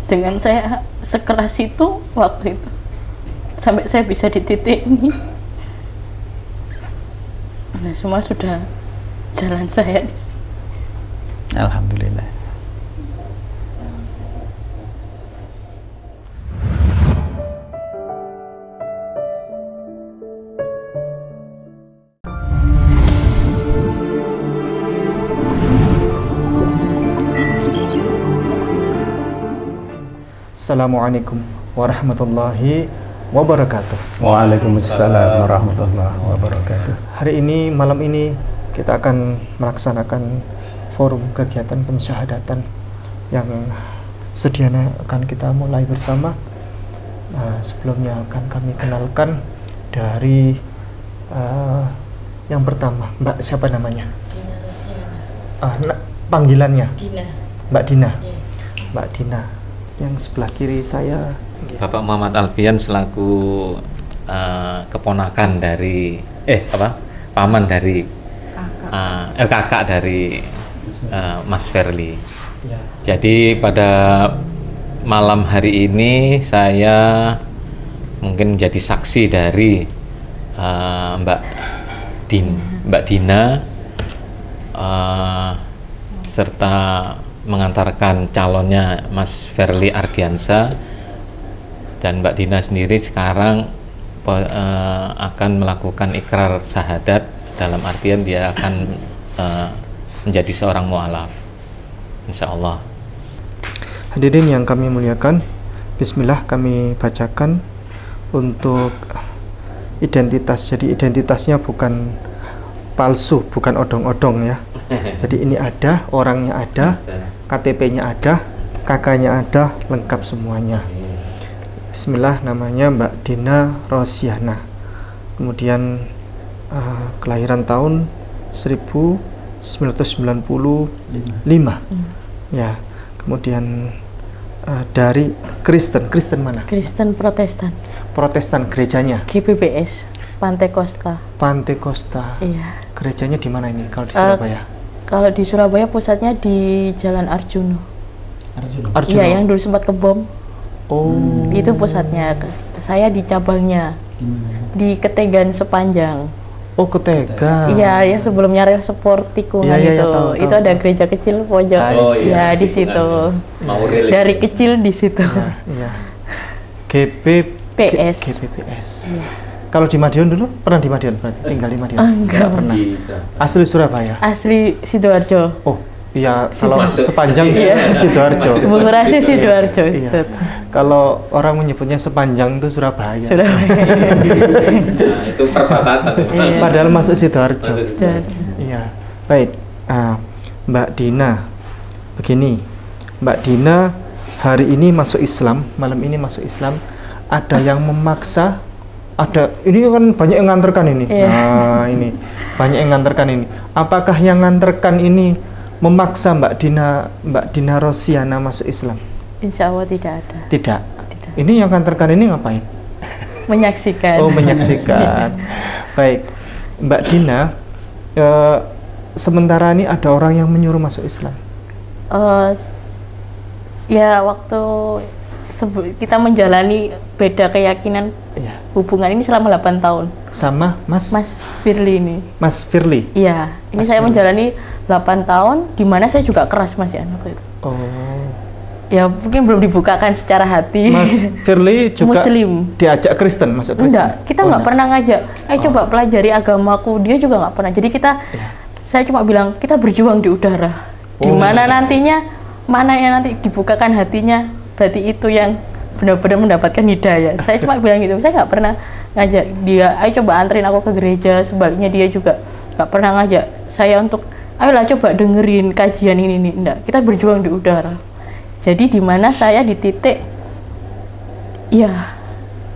dengan saya sekeras itu waktu itu sampai saya bisa di titik ini. Nah, semua sudah jalan saya di sini. Alhamdulillah. Assalamualaikum warahmatullahi wabarakatuh. Waalaikumsalam warahmatullahi wabarakatuh. Hari ini, malam ini kita akan melaksanakan forum kegiatan pensyahadatan yang sedianya akan kita mulai bersama. Sebelumnya akan kami kenalkan dari yang pertama, Mbak siapa namanya? Panggilannya? Dina. Mbak Dina. Yeah. Mbak Dina. Yang sebelah kiri saya Bapak Muhammad Alfian selaku keponakan dari paman dari kakak dari Mas Verly. ya. Jadi pada malam hari ini saya mungkin menjadi saksi dari Mbak Dina serta mengantarkan calonnya Mas Verly Ardiansa, dan Mbak Dina sendiri sekarang akan melakukan ikrar syahadat, dalam artian dia akan menjadi seorang mu'alaf insyaallah. Hadirin yang kami muliakan, bismillah kami bacakan untuk identitas. Jadi identitasnya bukan palsu, bukan odong-odong ya. Jadi ini ada, orangnya ada, KTP-nya ada, kakaknya ada, lengkap semuanya. Bismillah, namanya Mbak Dina Rosiana. Kemudian kelahiran tahun 1995. Ya. Kemudian dari Kristen mana? Kristen Protestan. Protestan, gerejanya? GPBS Pantai Costa. Pantai Costa. Iya. Gerejanya di mana ini kalau di Surabaya? Kalau di Surabaya pusatnya di Jalan Arjuno. Arjuno. Iya, yang dulu sempat kebom. Oh. Itu pusatnya. Saya di cabangnya. Di Ketegan Sepanjang. Oh, Ketega. Iya, ya sebelumnya rel sport tikungan Iya, itu. tahu. Itu ada gereja kecil pojok. Oh, iya, ya di situ. Dari kecil di situ. Iya. PS. GPPS. Iya. Kalau di Madiun dulu pernah di Madiun berarti tinggal di Madiun? Enggak pernah. Asli Surabaya. Asli Sidoarjo. Oh, iya, kalau sepanjang Iya. Sidoarjo. Mengurasi Sidoarjo. Iya. Kalau orang menyebutnya sepanjang itu Surabaya. Surabaya. Nah, itu perbatasan. Iya. Padahal masuk Sidoarjo. Dan Iya. Baik. Mbak Dina. Begini. Mbak Dina hari ini masuk Islam, malam ini masuk Islam. Ada yang memaksa, ini kan banyak yang nganterkan ini. Iya. Nah, ini banyak yang nganterkan ini. Apakah yang nganterkan ini memaksa Mbak Dina Rosiana masuk Islam? insya Allah tidak ada. Tidak. Ini yang nganterkan ini ngapain? Menyaksikan. Oh, menyaksikan. Baik, Mbak Dina. Sementara ini ada orang yang menyuruh masuk Islam. Ya waktu kita menjalani beda keyakinan, Iya. hubungan ini selama 8 tahun Sama Mas Firly ini. Mas Firly. Iya, ini Mas saya Firly. menjalani 8 tahun di mana saya juga keras Mas ya waktu itu. Oh. Ya mungkin belum dibukakan secara hati. Mas Firly juga Muslim. diajak Kristen, masuk Kristen? Enggak, kita nggak pernah ngajak. Ayo coba pelajari agamaku. Dia juga nggak pernah. Jadi saya cuma bilang kita berjuang di udara. Di mana nantinya, mana yang nanti dibukakan hatinya, berarti itu yang benar-benar mendapatkan hidayah. Saya cuma bilang gitu. Saya nggak pernah ngajak dia. Ayo coba anterin aku ke gereja. Sebaliknya dia juga nggak pernah ngajak saya untuk, ayolah coba dengerin kajian ini nih. Enggak, kita berjuang di udara. Jadi di mana saya di titik, ya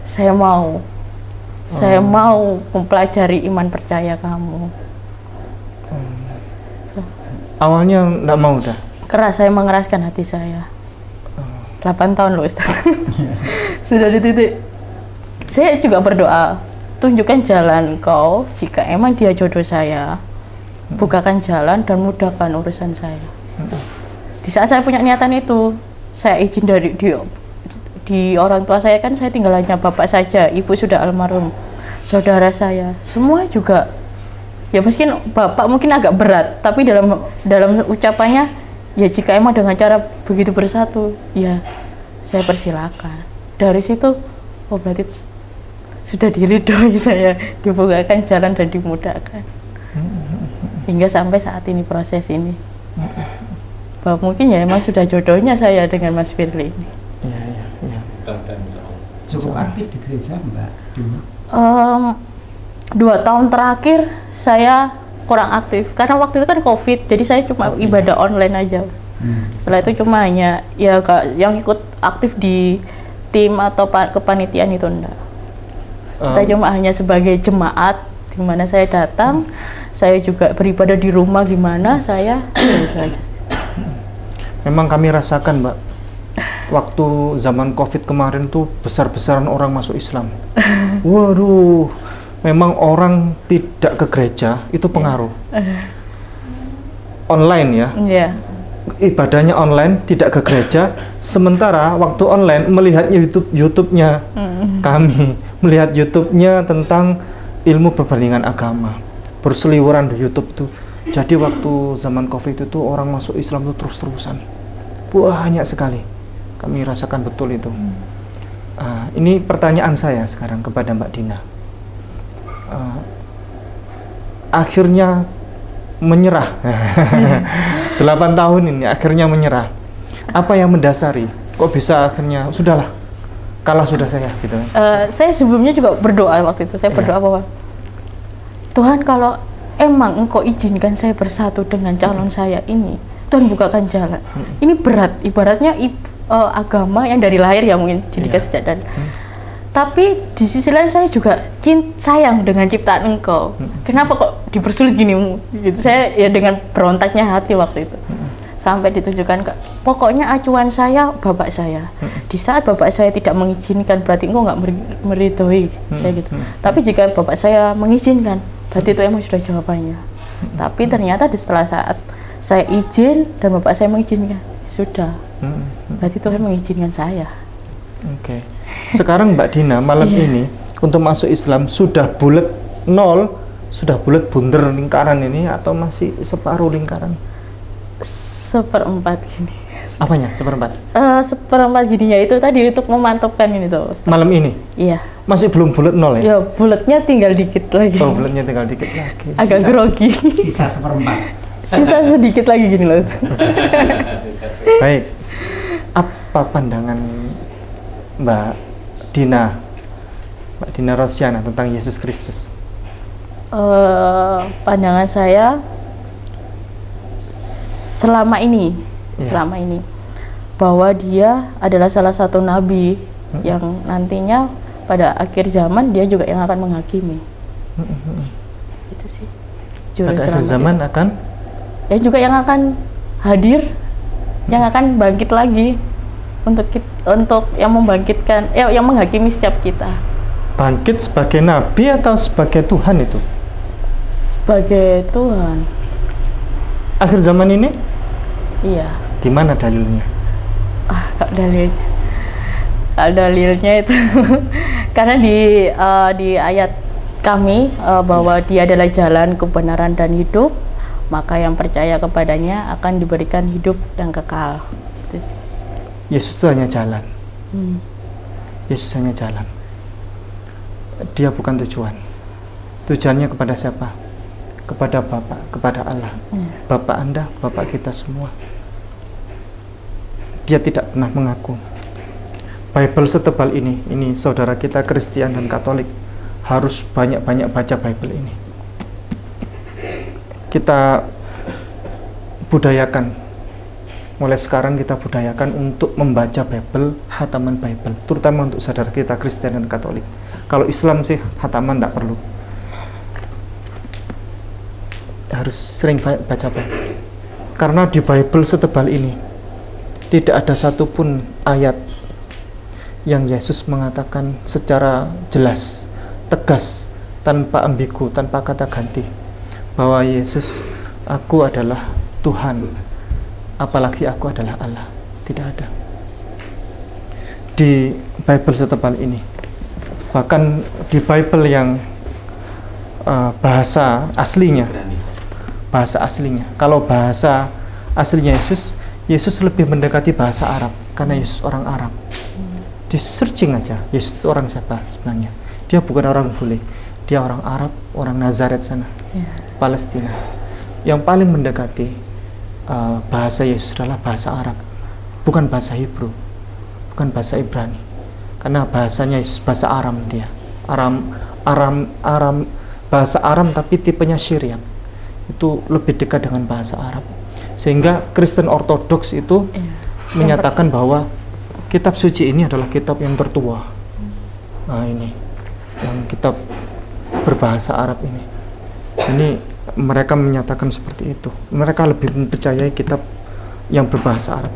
saya mau mempelajari iman percaya kamu. Awalnya enggak mau dah. Keras, saya mengeraskan hati saya. 8 tahun loh Ustaz. Sudah di titik. Saya juga berdoa, tunjukkan jalan Engkau jika emang dia jodoh saya. Bukakan jalan dan mudahkan urusan saya. Di saat saya punya niatan itu, saya izin dari di orang tua saya, kan saya tinggal hanya bapak saja, ibu sudah almarhum, saudara saya semua juga ya, mungkin bapak mungkin agak berat, tapi dalam ucapannya ya jika emang dengan cara begitu bersatu ya saya persilakan. Dari situ oh berarti sudah diridhoi saya, dibukakan jalan dan dimudahkan hingga sampai saat ini proses ini. Bahwa mungkin ya emang sudah jodohnya saya dengan Mas Firly ini. Ya. Cukup aktif di gereja Mbak Dina? 2 tahun terakhir saya kurang aktif karena waktu itu kan COVID, jadi saya cuma ibadah online aja. Setelah itu cuma hanya ya yang ikut aktif di tim atau kepanitiaan itu enggak. Saya cuma hanya sebagai jemaat di mana saya datang, saya juga beribadah di rumah gimana saya. Memang kami rasakan, Mbak, waktu zaman COVID kemarin tuh besar-besaran orang masuk Islam. Waduh, memang orang tidak ke gereja itu pengaruh. Online ya. Iya. Ibadahnya online, tidak ke gereja. Sementara waktu online melihat YouTube-nya kami, melihat YouTube-nya tentang ilmu perbandingan agama, berseliweran di YouTube tuh. Jadi waktu zaman COVID itu orang masuk Islam tuh terus-terusan, banyak sekali. Kami rasakan betul itu. Ini pertanyaan saya sekarang kepada Mbak Dina. Akhirnya menyerah. 8 tahun ini akhirnya menyerah. Apa yang mendasari? Kok bisa akhirnya sudahlah, kalah sudah saya gitu. Saya sebelumnya juga berdoa waktu itu. Saya berdoa bahwa Tuhan, kalau emang Engkau izinkan saya bersatu dengan calon saya ini, Tuhan bukakan jalan. Ini berat, ibaratnya agama yang dari lahir ya mungkin dididik sejak dari. Tapi di sisi lain saya juga sayang dengan ciptaan Engkau. Kenapa kok dipersulit gini? Gitu. Saya ya dengan berontaknya hati waktu itu. Sampai ditunjukkan pokoknya acuan saya bapak saya. Di saat bapak saya tidak mengizinkan, berarti Engkau nggak meridhoi saya gitu. Tapi jika bapak saya mengizinkan, berarti itu emang sudah jawabannya. Tapi ternyata setelah saat saya izin dan bapak saya mengizinkan, sudah. Berarti Tuhan mengizinkan saya. Oke. Sekarang Mbak Dina malam ini untuk masuk Islam sudah bulat nol, sudah bulat bundar lingkaran ini atau masih separuh lingkaran? 1/4 gini. Apanya? 1/4? 1/4 gini ya, itu tadi untuk memantapkan ini tuh. Malam ini? Iya. Masih belum bulat nol ya? Ya bulatnya tinggal dikit lagi. Oh, bulatnya tinggal dikit lagi. Agak grogi. Sisa 1/4. Sisa sedikit lagi gini loh. Baik. Apa pandangan Mbak Dina Rosyana tentang Yesus Kristus? Pandangan saya selama ini bahwa dia adalah salah satu nabi yang nantinya pada akhir zaman dia juga yang akan menghakimi. Itu sih. Pada akhir zaman akan? Ya juga yang akan hadir, yang akan bangkit lagi untuk yang membangkitkan, yang menghakimi setiap kita. Bangkit sebagai nabi atau sebagai Tuhan itu? Sebagai Tuhan. Akhir zaman ini? Iya. Di mana dalilnya? Dalilnya itu karena di ayat kami bahwa dia adalah jalan, kebenaran dan hidup, maka yang percaya kepadanya akan diberikan hidup yang kekal. Yesus itu hanya jalan. Yesus hanya jalan. Dia bukan tujuan. Tujuannya kepada siapa? Kepada Bapa, kepada Allah. Bapa Anda, Bapa kita semua. Dia tidak pernah mengaku. Bible setebal ini saudara kita Kristen dan Katolik harus banyak-banyak baca Bible ini. Kita budayakan. Mulai sekarang kita budayakan untuk membaca Bible, hataman Bible, terutama untuk saudara kita Kristen dan Katolik. Kalau Islam sih hataman tidak perlu. Harus sering baca Bible. Karena di Bible setebal ini tidak ada satupun ayat yang Yesus mengatakan secara jelas, tegas, tanpa ambigu, tanpa kata ganti, bahwa Yesus, aku adalah Tuhan, apalagi aku adalah Allah. Tidak ada. di Bible setebal ini. Bahkan di Bible yang bahasa aslinya, kalau bahasa aslinya Yesus lebih mendekati bahasa Arab karena Yesus orang Arab. Di searching aja, Yesus itu orang siapa sebenarnya? Dia bukan orang bule, dia orang Arab, orang Nazaret sana, Palestina. Yang paling mendekati bahasa Yesus adalah bahasa Arab, bukan bahasa Hebrew, bukan bahasa Ibrani. Karena bahasanya Yesus bahasa Aram, dia Aram bahasa Aram, tapi tipenya Syrian. Itu lebih dekat dengan bahasa Arab. Sehingga Kristen Ortodoks itu menyatakan bahwa kitab suci ini adalah kitab yang tertua. Nah, ini yang kitab berbahasa Arab ini. Ini mereka menyatakan seperti itu. Mereka lebih mempercayai kitab yang berbahasa Arab.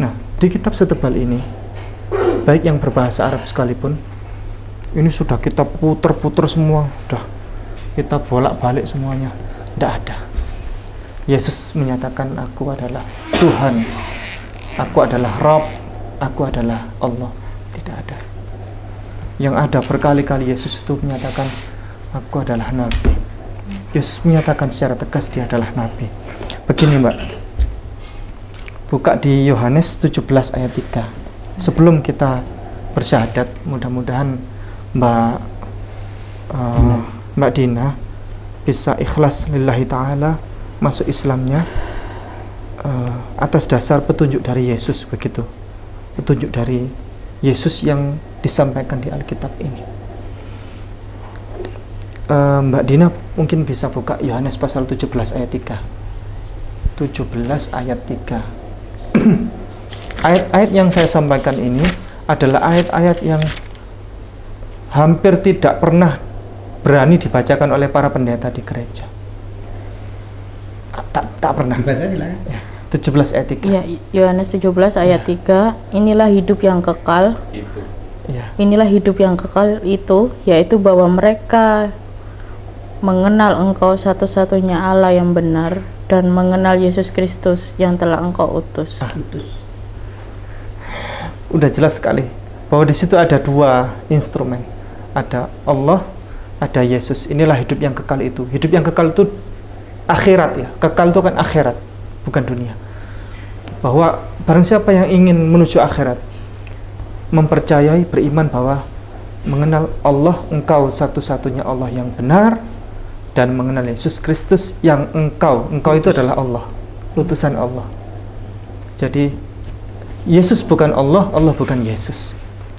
Nah, di kitab setebal ini, baik yang berbahasa Arab sekalipun, ini sudah kita puter-puter semua, sudah kita bolak-balik semuanya, tidak ada. Yesus menyatakan, aku adalah Tuhan, aku adalah Rabb, aku adalah Allah. Tidak ada. Yang ada berkali-kali Yesus itu menyatakan, aku adalah Nabi. Yesus menyatakan secara tegas dia adalah Nabi. Begini Mbak, buka di Yohanes 17 ayat 3. Sebelum kita bersyahadat, mudah-mudahan Mbak Dina bisa ikhlas lillahi ta'ala masuk Islamnya atas dasar petunjuk dari Yesus, begitu. Petunjuk dari Yesus yang disampaikan di Alkitab ini. Mbak Dina mungkin bisa buka Yohanes pasal 17 ayat 3. 17 ayat 3. Ayat-ayat yang saya sampaikan ini adalah ayat-ayat yang hampir tidak pernah berani dibacakan oleh para pendeta di gereja. Tak pernah. Dibaca silakan. Ya, 17 ayat 3. Ya, Yohanes 17 ayat 3. Inilah hidup yang kekal. Ya. Inilah hidup yang kekal itu, yaitu bahwa mereka mengenal Engkau satu-satunya Allah yang benar dan mengenal Yesus Kristus yang telah Engkau utus. Udah jelas sekali bahwa di situ ada dua instrumen, ada Allah, ada Yesus. Inilah hidup yang kekal itu. Hidup yang kekal itu akhirat ya. Kekal itu kan akhirat, bukan dunia. Bahwa barang siapa yang ingin menuju akhirat, mempercayai, beriman bahwa mengenal Allah, Engkau satu-satunya Allah yang benar, dan mengenal Yesus Kristus yang Engkau itu adalah Allah, utusan Allah. Jadi Yesus bukan Allah, Allah bukan Yesus.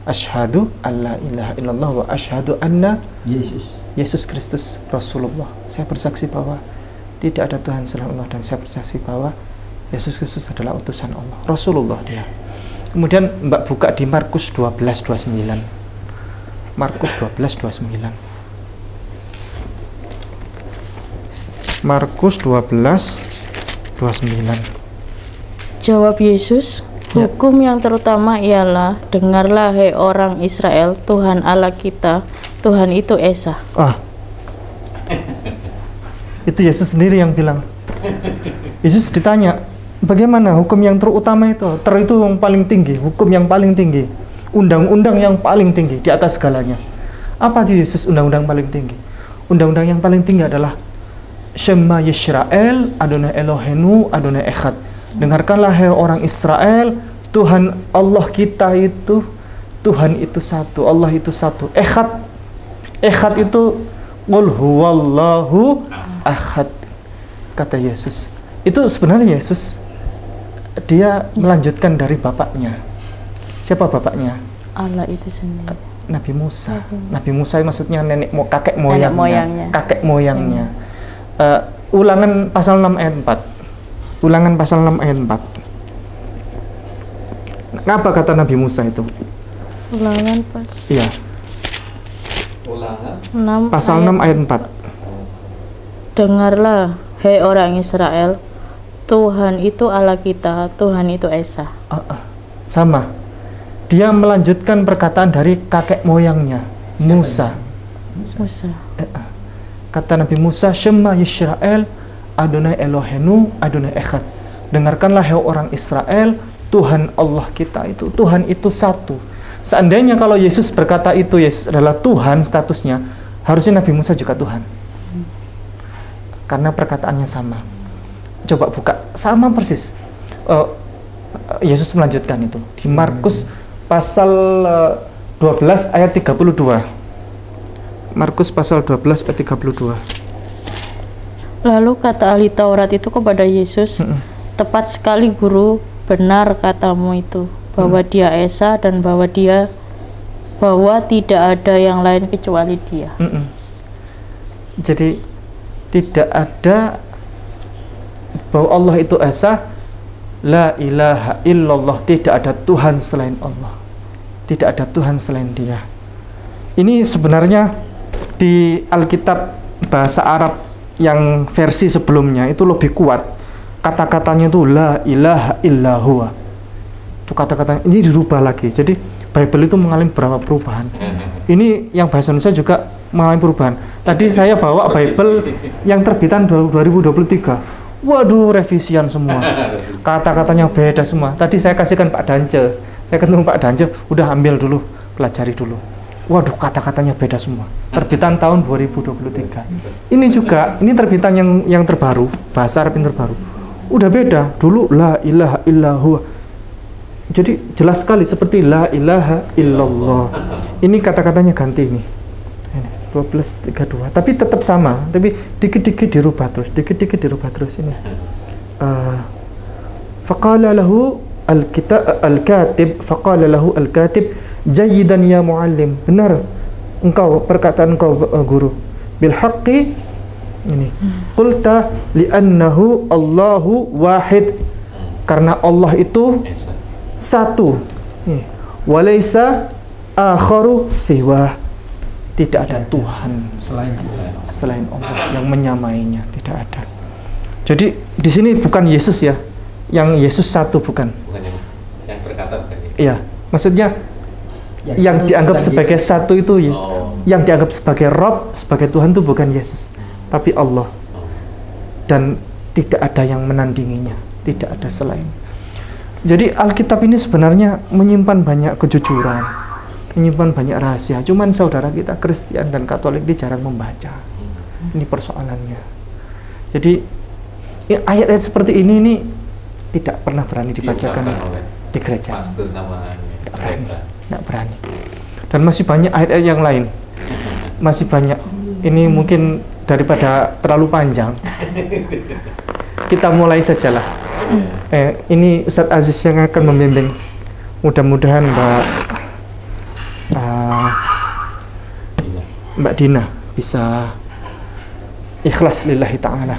Asyhadu alla ilaha illallah wa asyhadu anna Yesus Kristus Rasulullah. Saya bersaksi bahwa tidak ada Tuhan selain Allah, dan saya bersaksi bahwa Yesus Kristus adalah utusan Allah, Rasulullah dia. Kemudian Mbak buka di Markus 12:29. Markus 12:29. Markus 12:29. Jawab Yesus, hukum yang terutama ialah, dengarlah hai orang Israel, Tuhan Allah kita, Tuhan itu Esa. Itu Yesus sendiri yang bilang. Yesus ditanya, bagaimana hukum yang terutama itu? Itu yang paling tinggi, hukum yang paling tinggi, undang-undang yang paling tinggi di atas segalanya. Apa itu Yesus undang-undang paling tinggi? Undang-undang yang paling tinggi adalah Shema Yisrael, Adonai Elohenu, Adonai Echad. Dengarkanlah hai orang Israel, Tuhan Allah kita itu, Tuhan itu satu, Allah itu satu. Echad, Echad itu Qul huwallahu ahad, kata Yesus. Itu sebenarnya Yesus, dia melanjutkan dari bapaknya. Siapa bapaknya? Allah itu sendiri. Nabi Musa. Nabi Musa maksudnya kakek moyangnya. Kakek moyangnya. Ulangan pasal 6 ayat 4. Ulangan pasal 6 ayat 4. Apa kata Nabi Musa itu? Ulangan pas. Iya. Ulangan 6 pasal 6 ayat 4. Dengarlah hai orang Israel, Tuhan itu Allah kita, Tuhan itu Esa. Sama. Dia melanjutkan perkataan dari kakek moyangnya, Musa. Kata Nabi Musa, Shema Yisrael, Adonai Elohenu, Adonai Echad. Dengarkanlah hai orang Israel, Tuhan Allah kita itu, Tuhan itu satu. Seandainya kalau Yesus berkata itu, Yesus adalah Tuhan statusnya, harusnya Nabi Musa juga Tuhan. Karena perkataannya sama. Coba buka, sama persis. Yesus melanjutkan itu di Markus pasal 12 ayat 32. Markus pasal 12 ayat 32. Lalu kata ahli Taurat itu kepada Yesus, tepat sekali guru, benar katamu itu, bahwa dia Esa dan bahwa tidak ada yang lain kecuali dia. Jadi tidak ada bahwa Allah itu Esa, la ilaha illallah, tidak ada Tuhan selain Allah, tidak ada Tuhan selain dia. Ini sebenarnya di Alkitab bahasa Arab yang versi sebelumnya itu lebih kuat, kata-katanya itu la ilaha illahu. Itu kata-katanya ini dirubah lagi. Jadi Bible itu mengalami beberapa perubahan. Ini yang bahasa Indonesia juga mengalami perubahan. Tadi saya bawa Bible yang terbitan 2023. Waduh, revisian semua. Kata-katanya beda semua. Tadi saya kasihkan Pak Dance. Saya ketemu Pak Dance, udah ambil dulu, pelajari dulu. Waduh, kata-katanya beda semua. Terbitan tahun 2023. Ini juga, ini terbitan yang terbaru, bahasa Arab yang terbaru. Udah beda. Dulu la ilaha illallah. Jadi jelas sekali seperti la ilaha illallah. Ini kata-katanya ganti ini. 1232. Tapi tetap sama, tapi dikit-dikit dirubah terus, dikit-dikit dirubah terus ini. Faqala lahu al-katib, faqala lahu al-katib, jayyidan ya muallim. Benar engkau, perkataan engkau guru. Bil haqqi ini. Qulta li'annahu Allahu wahid. Karena Allah itu satu. Walaysa akharu siwa. Tidak ada Tuhan selain Allah yang menyamainya, tidak ada. Jadi di sini bukan Yesus ya, yang Yesus satu bukan. Bukan yang berkata bukan Yesus. Iya, maksudnya yang dianggap sebagai Yesus. Satu itu Yesus. Yang dianggap sebagai Rob, sebagai Tuhan itu bukan Yesus, tapi Allah. Dan tidak ada yang menandinginya, tidak ada selain. Jadi Alkitab ini sebenarnya menyimpan banyak kejujuran, menyimpan banyak rahasia. Cuman saudara kita Kristen dan Katolik ini jarang membaca. Ini persoalannya. Jadi ayat-ayat seperti ini tidak pernah berani dibacakan di gereja. Tidak berani. Dan masih banyak ayat-ayat yang lain. Masih banyak. Ini mungkin daripada terlalu panjang, kita mulai sajalah. Ini Ustadz Aziz yang akan membimbing. Mudah-mudahan Mbak Dina bisa ikhlas lillahi ta'ala,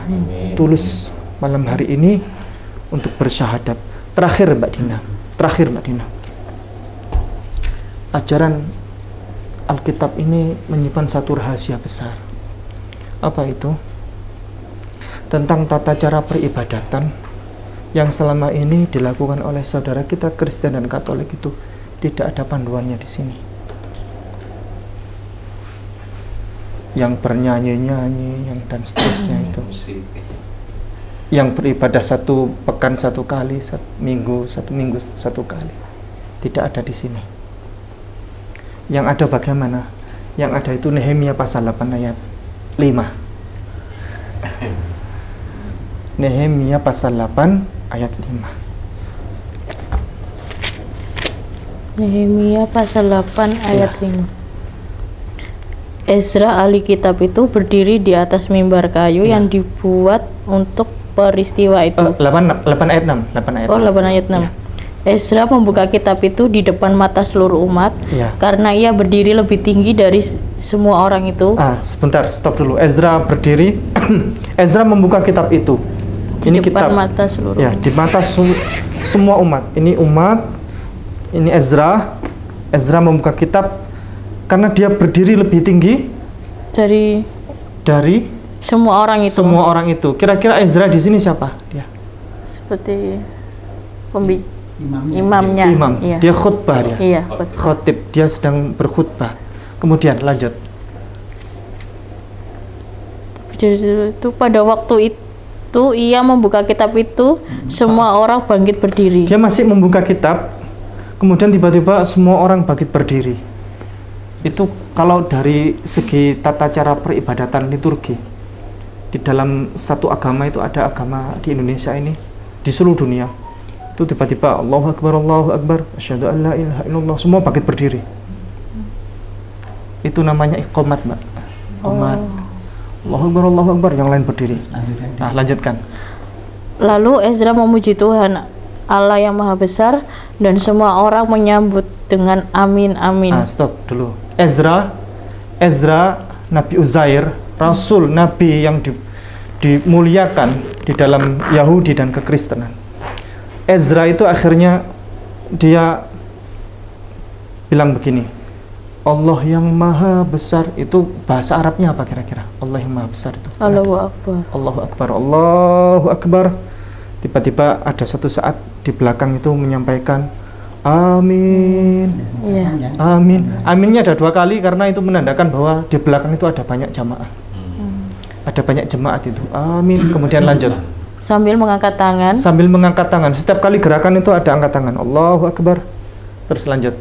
tulus malam hari ini untuk bersyahadat. Terakhir Mbak Dina, ajaran Alkitab ini menyimpan satu rahasia besar. Apa itu? Tentang tata cara peribadatan yang selama ini dilakukan oleh saudara kita Kristen dan Katolik itu tidak ada panduannya di sini. Yang bernyanyi-nyanyi, yang dan seterusnya itu. Yang beribadah satu pekan satu kali, satu minggu satu kali. Tidak ada di sini. Yang ada bagaimana? Yang ada itu Nehemia pasal 8 ayat 5. Nehemia pasal 8 ayat 5. Nehemia pasal 8 ayat 5. Ezra ahli kitab itu berdiri di atas mimbar kayu yang dibuat untuk peristiwa itu. 8 ayat 6. 8 ayat 6. Ya. Ezra membuka kitab itu di depan mata seluruh umat karena ia berdiri lebih tinggi dari semua orang itu. Sebentar, stop dulu. Ezra berdiri. Ezra membuka kitab itu. Ini kitab mata seluruh umat. Di mata semua umat. Ini umat. Ini Ezra. Ezra membuka kitab karena dia berdiri lebih tinggi dari semua orang itu. Semua orang itu. Kira-kira Ezra di sini siapa? Dia seperti imamnya. Imam. Iya. Dia khutbah dia. Iya, khotib. Dia sedang berkhutbah. Kemudian lanjut. Itu pada waktu Waktu ia membuka kitab itu, semua orang bangkit berdiri. Dia masih membuka kitab, kemudian tiba-tiba semua orang bangkit berdiri. Itu kalau dari segi tata cara peribadatan liturgi. Di dalam satu agama itu ada agama di Indonesia ini, di seluruh dunia. Itu tiba-tiba Allahu Akbar, asyhadu an la ilaha illallah, semua bangkit berdiri. Itu namanya iqamat, Mbak. Iqamat. Allahu Akbar, yang lain berdiri. Nah, lanjutkan. Lalu Ezra memuji Tuhan Allah yang Maha Besar, dan semua orang menyambut dengan amin, amin. Stop dulu. Ezra, Nabi Uzair, Rasul, Nabi yang dimuliakan di dalam Yahudi dan kekristenan. Ezra itu akhirnya dia bilang begini, Allah yang Maha Besar, itu bahasa Arabnya apa kira-kira? Allah yang Maha Besar itu. Allahu Akbar. Allahu Akbar, Allahu Akbar. Tiba-tiba ada suatu saat di belakang itu menyampaikan amin. Iya. Amin. Aminnya ada 2 kali karena itu menandakan bahwa di belakang itu ada banyak jamaah. Ada banyak jemaat itu. Amin. Kemudian lanjut. Sambil mengangkat tangan. Sambil mengangkat tangan. Setiap kali gerakan itu ada angkat tangan. Allahu Akbar. Terus lanjut.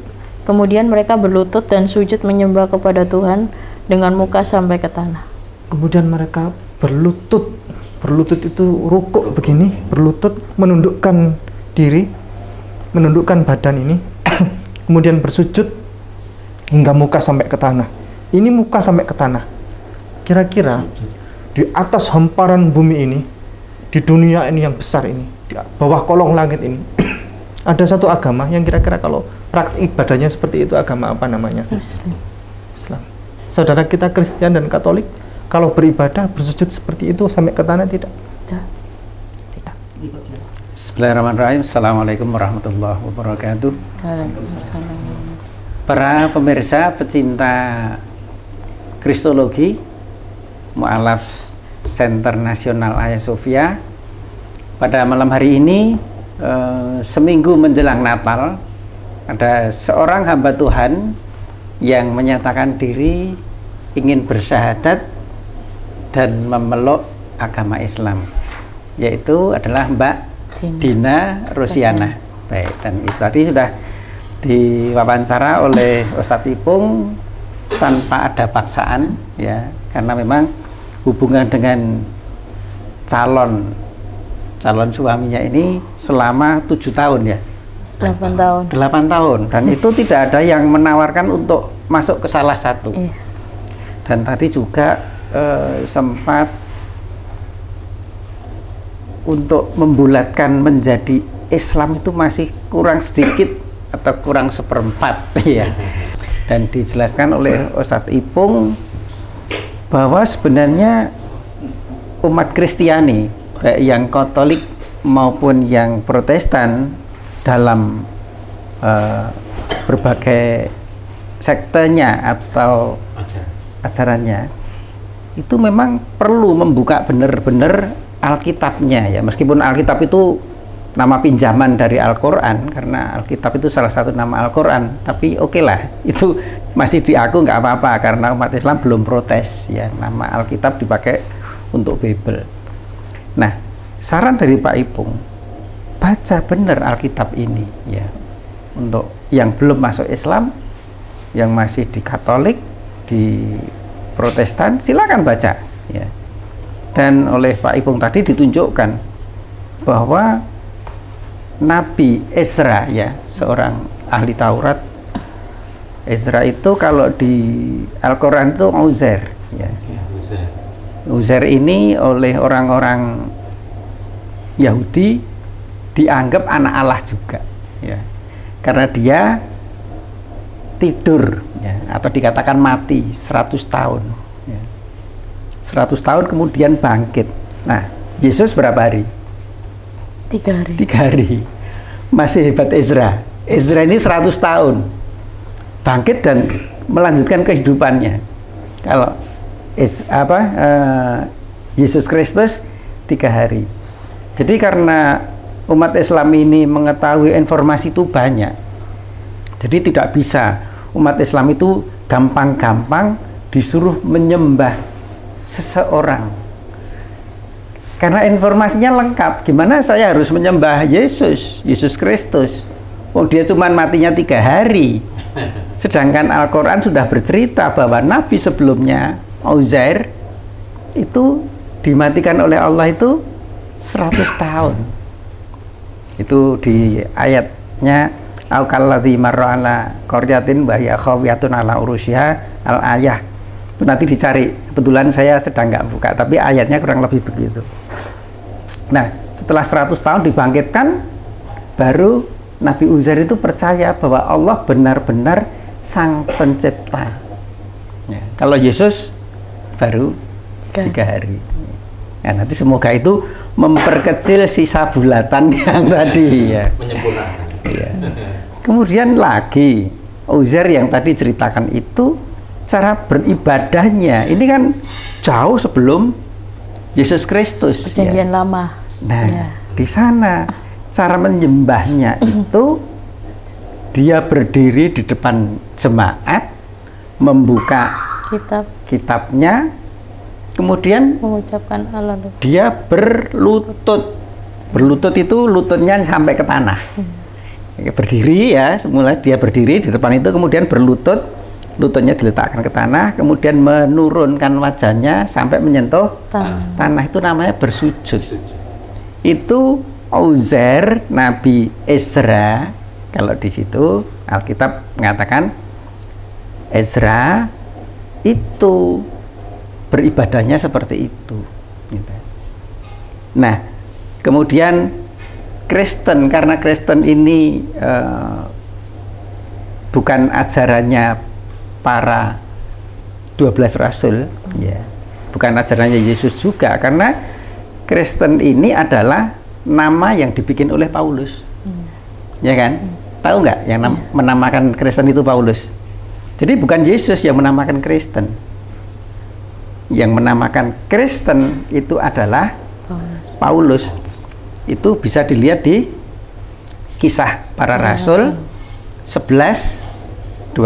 Kemudian mereka berlutut dan sujud menyembah kepada Tuhan dengan muka sampai ke tanah. Kemudian mereka berlutut. Berlutut itu rukuk begini, berlutut, menundukkan diri, menundukkan badan ini. Kemudian bersujud hingga muka sampai ke tanah. Ini muka sampai ke tanah. Kira-kira di atas hamparan bumi ini, di dunia ini yang besar ini, di bawah kolong langit ini, ada satu agama yang kira-kira kalau praktik ibadahnya seperti itu, agama apa namanya? Islam. Saudara kita Kristen dan Katolik, kalau beribadah bersujud seperti itu sampai ke tanah tidak? Tidak. Bismillahirrahmanirrahim. Assalamualaikum warahmatullahi wabarakatuh. Para pemirsa pecinta Kristologi, Mu'alaf Center Nasional Hagia Sophia, pada malam hari ini, seminggu menjelang Natal, ada seorang hamba Tuhan yang menyatakan diri ingin bersyahadat dan memeluk agama Islam, yaitu adalah Mbak Dina Rosiana. Baik, dan itu tadi sudah diwawancara oleh Ustadz Ipung tanpa ada paksaan, ya, karena memang hubungan dengan calon suaminya ini selama 7 tahun, ya. 8 tahun. 8 tahun, dan itu tidak ada yang menawarkan untuk masuk ke salah satu. Dan tadi juga sempat untuk membulatkan menjadi Islam itu masih kurang sedikit atau kurang seperempat, ya. Dan dijelaskan oleh Ustadz Ipung bahwa sebenarnya umat Kristiani, baik yang Katolik maupun yang Protestan, dalam berbagai sektenya atau ajarannya, itu memang perlu membuka benar-benar Alkitabnya, ya. Meskipun Alkitab itu nama pinjaman dari Al-Quran, karena Alkitab itu salah satu nama Al-Quran, tapi oke lah, itu masih diaku nggak apa-apa karena umat Islam belum protes, ya, nama Alkitab dipakai untuk Bible. Nah, saran dari Pak Ipung, baca benar Alkitab ini, ya, untuk yang belum masuk Islam, yang masih di Katolik, di Protestan, silakan baca, ya. Dan oleh Pak Ipung tadi ditunjukkan bahwa Nabi Ezra, ya, seorang ahli Taurat. Ezra itu kalau di Al-Quran itu Uzair, ya. Uzair ini oleh orang-orang Yahudi dianggap anak Allah juga, ya, karena dia tidur, ya, atau dikatakan mati 100 tahun, ya. 100 tahun kemudian bangkit. Nah, Yesus berapa hari? 3 hari. 3 hari. Masih hebat Ezra. Ezra ini 100 tahun bangkit dan melanjutkan kehidupannya. Kalau Yesus Kristus 3 hari. Jadi karena umat Islam ini mengetahui informasi itu banyak, jadi tidak bisa umat Islam itu gampang-gampang disuruh menyembah seseorang Karena informasinya lengkap. Gimana saya harus menyembah Yesus Kristus? Oh, dia cuma matinya 3 hari. Sedangkan Al-Quran sudah bercerita bahwa Nabi sebelumnya, Uzair, itu dimatikan oleh Allah itu 100 tahun. Itu di ayatnya au kalladzi marra ala qaryatin wa hiya khawiyatun ala urusyiha al-ayah. Itu nanti dicari. Kebetulan saya sedang nggak buka, tapi ayatnya kurang lebih begitu. Nah, setelah 100 tahun dibangkitkan, baru Nabi Uzair itu percaya bahwa Allah benar-benar sang pencipta. Ya, kalau Yesus baru 3 hari. Nah, nanti semoga itu memperkecil sisa bulatan yang tadi ya. Menyempurnakan. Ya. Kemudian lagi Uzair yang tadi ceritakan itu cara beribadahnya ini kan jauh sebelum Yesus Kristus. Perjanjian ya. lama. Nah, Ya. di sana cara menyembahnya itu dia berdiri di depan jemaat, membuka kitabnya, kemudian mengucapkan Allah. dia berlutut. Berlutut itu lututnya sampai ke tanah. Berdiri ya, semula dia berdiri di depan itu, kemudian berlutut, lututnya diletakkan ke tanah, kemudian menurunkan wajahnya sampai menyentuh tanah. Itu namanya bersujud. Itu Uzair, Nabi Ezra. Kalau di situ Alkitab mengatakan Ezra itu beribadahnya seperti itu. Nah, kemudian Kristen, karena Kristen ini bukan ajarannya para 12 rasul, ya, bukan ajarannya Yesus juga, karena Kristen ini adalah nama yang dibikin oleh Paulus, ya kan? Tahu nggak yang menamakan Kristen itu Paulus? Jadi bukan Yesus yang menamakan Kristen, yang menamakan Kristen itu adalah Paulus. Itu bisa dilihat di Kisah Para Rasul 11:26.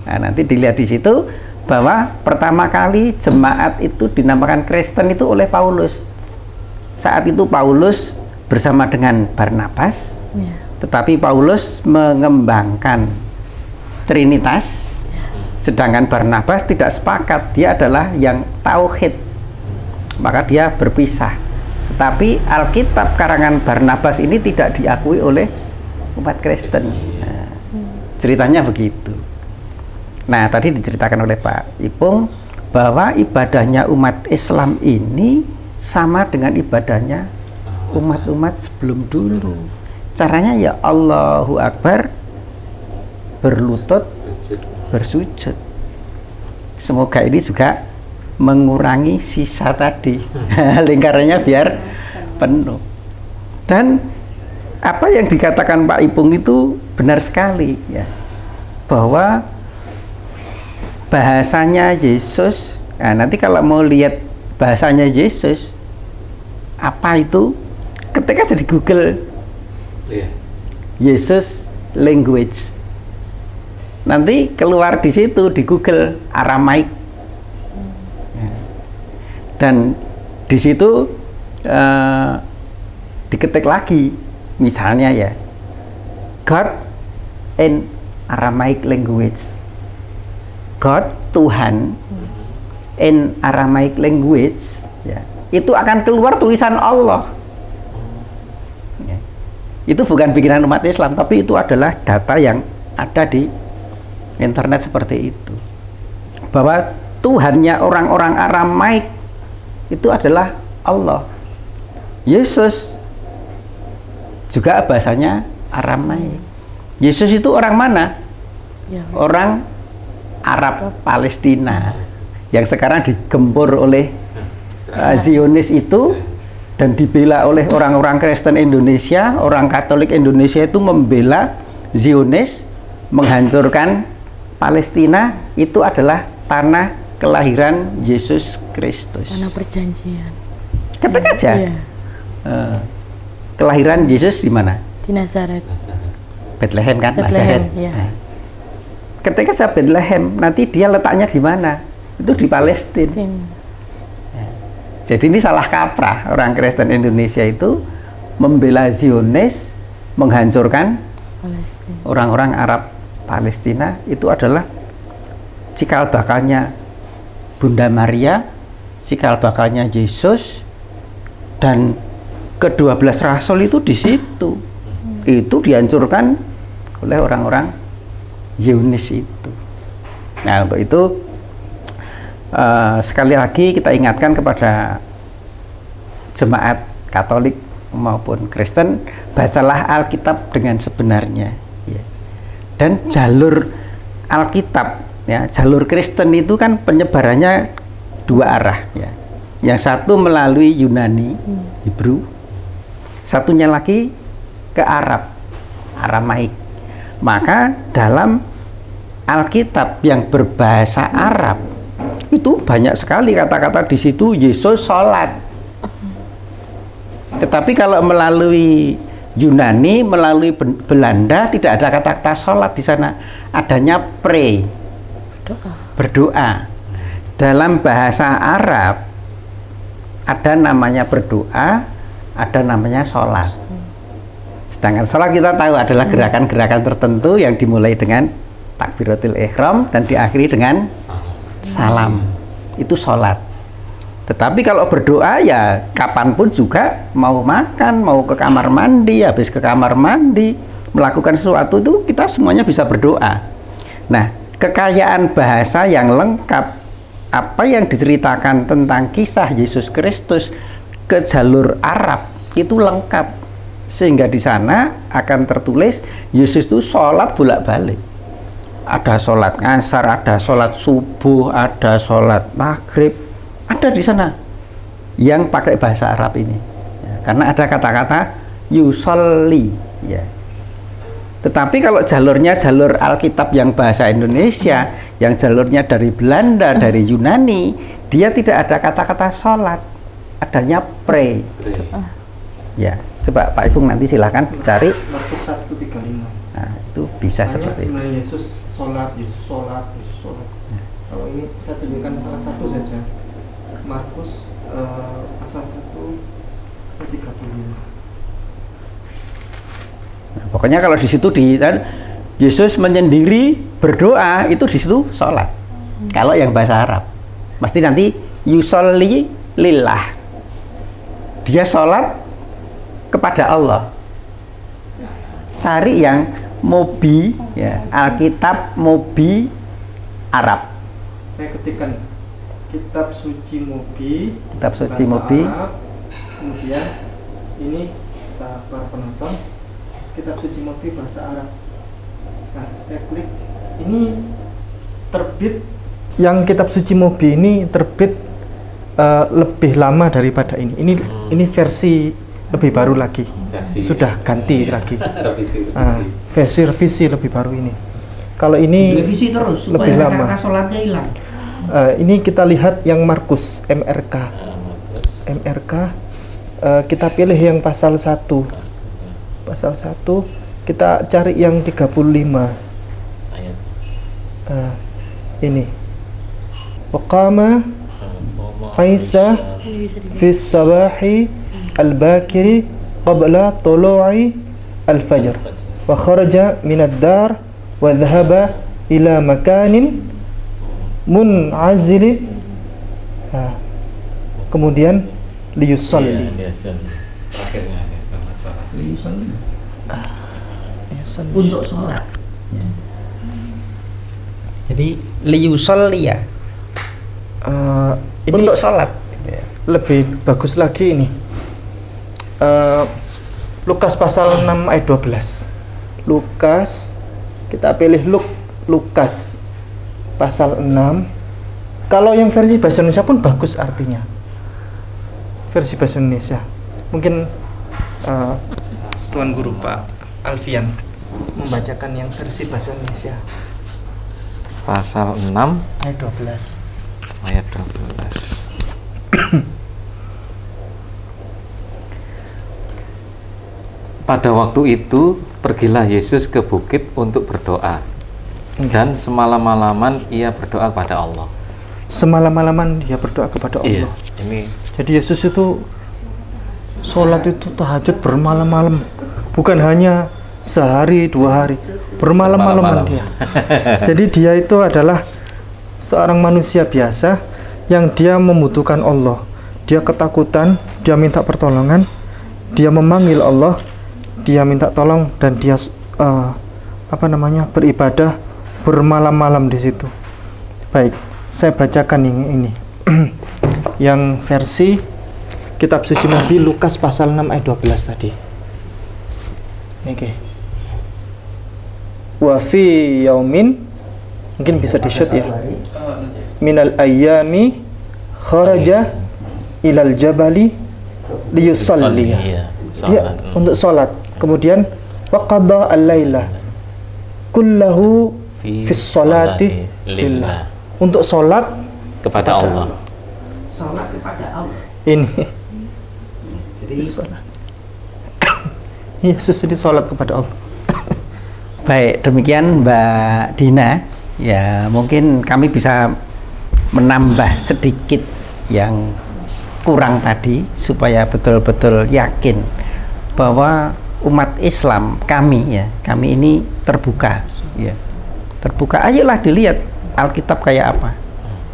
Nah, nanti dilihat di situ bahwa pertama kali jemaat itu dinamakan Kristen itu oleh Paulus. Saat itu Paulus bersama dengan Barnabas, tetapi Paulus mengembangkan Trinitas, sedangkan Barnabas tidak sepakat, dia adalah yang tauhid, maka dia berpisah. Tetapi Alkitab karangan Barnabas ini tidak diakui oleh umat Kristen. Nah, ceritanya begitu. Nah, tadi diceritakan oleh Pak Ipung bahwa ibadahnya umat Islam ini sama dengan ibadahnya umat-umat sebelum dulu. Caranya ya Allahu Akbar, berlutut, bersujud. Semoga ini juga mengurangi sisa tadi, lingkarannya biar penuh. Dan apa yang dikatakan Pak Ipung itu benar sekali ya, bahwa bahasanya Yesus, nah nanti kalau mau lihat bahasanya Yesus apa itu, ketika jadi Google Yesus language, nanti keluar di situ di Google Aramaik, dan di situ diketik lagi misalnya ya God in Aramaic language, God, Tuhan, in Aramaic language, ya, itu akan keluar tulisan Allah. Ya. Itu bukan bikinan umat Islam, tapi itu adalah data yang ada di internet seperti itu. Bahwa Tuhannya orang-orang Aramaik itu adalah Allah. Yesus juga bahasanya Aramaik. Yesus itu orang mana? Ya. Orang Arab Palestina yang sekarang digempur oleh Zionis itu dan dibela oleh orang-orang Kristen Indonesia, orang Katolik Indonesia itu membela Zionis, menghancurkan Palestina. Itu adalah tanah kelahiran Yesus Kristus. Tanah perjanjian. Ketik aja. Ya. Kelahiran Yesus di mana? Di Nazaret. Bethlehem kan? Bethlehem, Nazaret. ya. Nah, ketika saya Bethlehem, nanti dia letaknya di mana? Itu di Palestina. Nah, Jadi ini salah kaprah orang Kristen Indonesia itu membela Zionis, menghancurkan orang-orang Arab Palestina. Itu adalah cikal bakalnya Bunda Maria, cikal bakalnya Yesus, dan ke-12 rasul itu di situ. Itu dihancurkan oleh orang-orang Zionis itu. Nah, untuk itu sekali lagi kita ingatkan kepada jemaat Katolik maupun Kristen, bacalah Alkitab dengan sebenarnya, ya. Dan jalur Alkitab, ya, jalur Kristen itu kan penyebarannya dua arah, ya. Yang satu melalui Yunani, Hebrew, satunya lagi ke Arab, Aramaik. Maka dalam Alkitab yang berbahasa Arab itu banyak sekali kata-kata di situ Yesus sholat. Tetapi kalau melalui Yunani, melalui Belanda tidak ada kata-kata sholat di sana. Adanya pray, berdoa. Dalam bahasa Arab ada namanya berdoa, ada namanya sholat. Sedangkan sholat kita tahu adalah gerakan-gerakan tertentu yang dimulai dengan takbiratul ihram dan diakhiri dengan salam. Itu sholat. Tetapi kalau berdoa ya kapanpun juga, mau makan, mau ke kamar mandi, habis ke kamar mandi, melakukan sesuatu itu kita semuanya bisa berdoa. Nah, kekayaan bahasa yang lengkap, apa yang diceritakan tentang kisah Yesus Kristus ke jalur Arab itu lengkap, sehingga di sana akan tertulis Yesus itu sholat bolak-balik. Ada sholat asar, ada sholat subuh, ada sholat maghrib, ada di sana yang pakai bahasa Arab ini, ya, karena ada kata-kata yusolli, ya. Tetapi kalau jalurnya jalur Alkitab yang bahasa Indonesia, yang jalurnya dari Belanda, dari Yunani, dia tidak ada kata-kata sholat, adanya pray. Ya, coba Pak Ibu nanti silahkan dicari. Markus 1:35. Nah, itu bisa seperti itu. Yesus sholat, Yesus sholat, Yesus sholat. Kalau ini saya tunjukkan salah satu saja. Markus pasal 1:35. Nah, pokoknya kalau di situ Yesus menyendiri berdoa, itu di situ sholat. Kalau yang bahasa Arab, pasti nanti yusolli lillah. Dia sholat kepada Allah. Cari yang Mobi, ya, Alkitab Mobi Arab. Saya ketikkan kitab suci Mobi. Kitab suci Mobi. Arab. Kemudian ini kita para penonton, kitab suci Mobi bahasa Arab. Nah, saya klik. Ini terbit. Yang kitab suci Mobi ini terbit lebih lama daripada ini. Ini versi lebih baru lagi. Sudah ganti lagi. Versi revisi lebih baru ini. Kalau ini revisi terus lebih lama. Sholatnya hilang. Ini kita lihat yang Markus MRK. Kita pilih yang pasal 1. Pasal 1 kita cari yang 35. Ini. Waqama Isa fi sabahi al-bakiri qabla tulu'i al-fajr wa kharaja min ad-dar wa dhahaba ila makanin mun'azilin. Kemudian liyusalli. Untuk sholat. Jadi liyusalli, ya. Ini untuk sholat. Lebih bagus lagi ini. Lukas pasal 6 ayat 12. Lukas, kita pilih Lukas pasal 6. Kalau yang versi bahasa Indonesia pun bagus artinya. Versi bahasa Indonesia. Mungkin Tuan Guru Pak Alfian membacakan yang versi bahasa Indonesia. Pasal 6 ayat 12. ayat 12. Pada waktu itu pergilah Yesus ke bukit untuk berdoa, dan semalam-malaman ia berdoa kepada Allah. Semalam-malaman dia berdoa kepada Allah. Iya, ini Jadi Yesus itu sholat itu tahajud bermalam-malam, bukan hanya sehari 2 hari, bermalam-malaman dia. Jadi dia itu adalah seorang manusia biasa yang dia membutuhkan Allah. Dia ketakutan, dia minta pertolongan, dia memanggil Allah, dia minta tolong, dan dia beribadah bermalam-malam di situ. Baik, saya bacakan ini. Yang versi Kitab Suci Nabi Lukas pasal 6 ayat 12 tadi. Oke. Wa fi yaumin, mungkin bisa di-shoot ya. Minal ayyami kharaja ilal jabali liyusalli. Dia untuk salat. Kemudian wa qada al-laila kullahu fi sholati lillah. Untuk salat kepada Allah. Salat kepada Allah. Ini. Jadi Salat. Yesus ini salat kepada Allah. Baik, demikian Mbak Dina. Ya, mungkin kami bisa menambah sedikit yang kurang tadi supaya betul-betul yakin bahwa umat Islam kami ini terbuka, ya. Terbuka. Ayolah dilihat Alkitab kayak apa.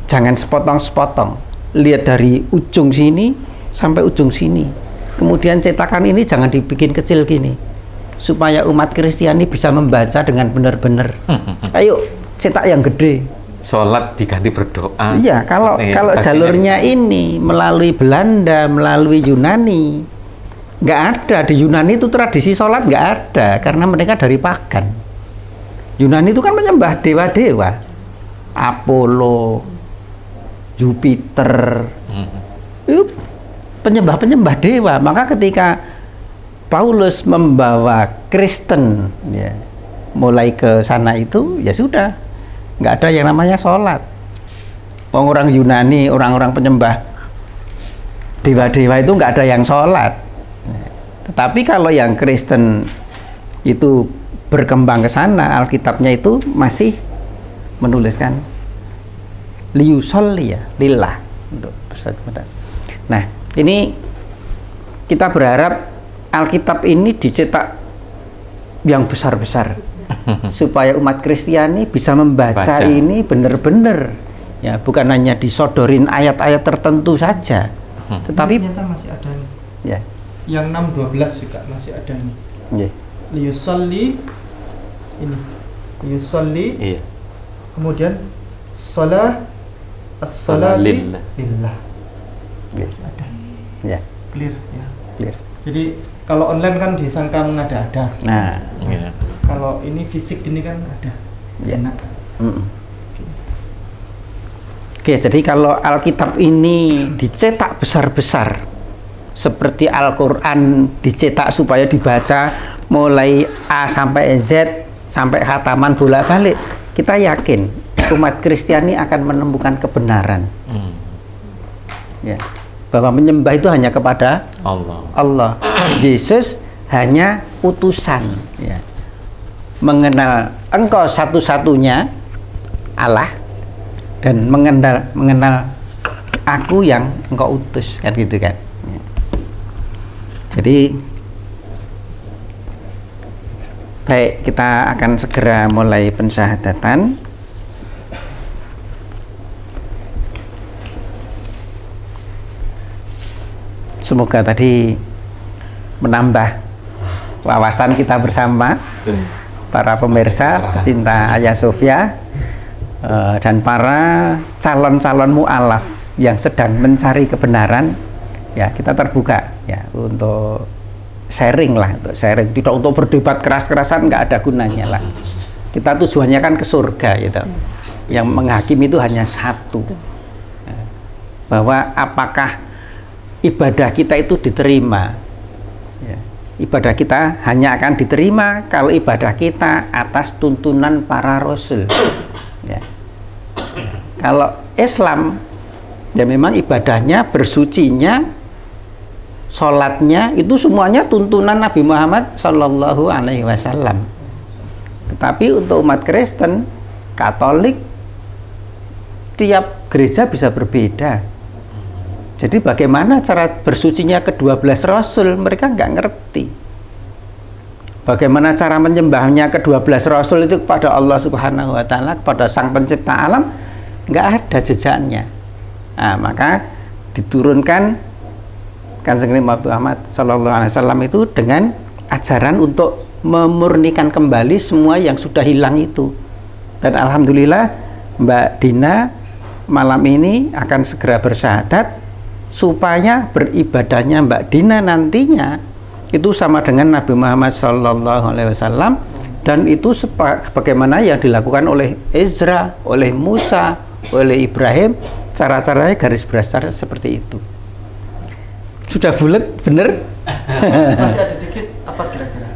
Jangan sepotong-sepotong. Lihat dari ujung sini sampai ujung sini. Kemudian cetakan ini jangan dibikin kecil gini, supaya umat Kristiani bisa membaca dengan benar-benar. Ayo cetak yang gede. Sholat diganti berdoa. Iya, kalau jalurnya ini melalui Belanda, melalui Yunani, nggak ada. Di Yunani itu tradisi sholat nggak ada, karena mereka dari pagan. Yunani itu kan menyembah dewa-dewa, Apollo, Jupiter, itu penyembah-penyembah dewa. Maka ketika Paulus membawa Kristen, ya, mulai ke sana itu, ya sudah, nggak ada yang namanya sholat. Orang Yunani, orang-orang penyembah dewa-dewa itu nggak ada yang sholat. Tetapi kalau yang Kristen itu berkembang ke sana, Alkitabnya itu masih menuliskan liyusolli, ya, lillah, untuk bersekutu. Nah, ini kita berharap Alkitab ini dicetak yang besar-besar supaya umat Kristiani bisa membaca ini benar-benar, ya, bukan hanya disodorin ayat-ayat tertentu saja, tetapi ternyata masih ada nih. Ya. Yang 6:12 juga masih ada nih. Yeah. Liyusolli ini. Liyusolli. Iya. Kemudian shalah as-salati lillah. Yes. Ada. Ya. Clear ya. Clear. Jadi kalau online kan disangka mengada-ada. Nah, Iya. Kalau ini fisik ini kan ada. Ya. Enak. Oke, jadi kalau Alkitab ini dicetak besar-besar seperti Al-Quran dicetak supaya dibaca mulai A sampai Z sampai khataman bolak-balik, kita yakin umat Kristiani akan menemukan kebenaran, ya, bahwa menyembah itu hanya kepada Allah. Yesus hanya utusan, ya. Mengenal engkau satu-satunya Allah dan mengenal aku yang engkau utus, kan gitu kan. Ya. Jadi baik, kita akan segera mulai pensyahadatan. Semoga tadi menambah wawasan kita bersama, para pemirsa pecinta Hagia Sophia, dan para calon-calon mu'alaf yang sedang mencari kebenaran. Ya, kita terbuka, ya, untuk sharing lah, untuk sharing, tidak untuk berdebat keras-kerasan, nggak ada gunanya lah. Kita tujuannya kan ke surga, gitu. Yang menghakimi itu hanya satu, bahwa apakah ibadah kita itu diterima, ya. Ibadah kita hanya akan diterima kalau ibadah kita atas tuntunan para rasul, ya. Kalau Islam, ya memang ibadahnya, bersucinya, sholatnya itu semuanya tuntunan Nabi Muhammad Shallallahu Alaihi Wasallam. Tetapi untuk umat Kristen, Katolik, tiap gereja bisa berbeda. Jadi bagaimana cara bersucinya ke-12 Rasul, mereka nggak ngerti. Bagaimana cara menyembahnya ke-12 Rasul itu kepada Allah Subhanahu wa Ta'ala, kepada Sang Pencipta alam, nggak ada jejaknya. Nah, maka diturunkan Kanjeng Nabi Muhammad SAW itu dengan ajaran untuk memurnikan kembali semua yang sudah hilang itu. Dan alhamdulillah Mbak Dina malam ini akan segera bersyahadat supaya beribadahnya Mbak Dina nantinya itu sama dengan Nabi Muhammad SAW, dan itu bagaimana yang dilakukan oleh Ezra, oleh Musa, oleh Ibrahim, cara-caranya garis besar seperti itu. Sudah bulat, bener? Masih ada dikit, apa kira-kira?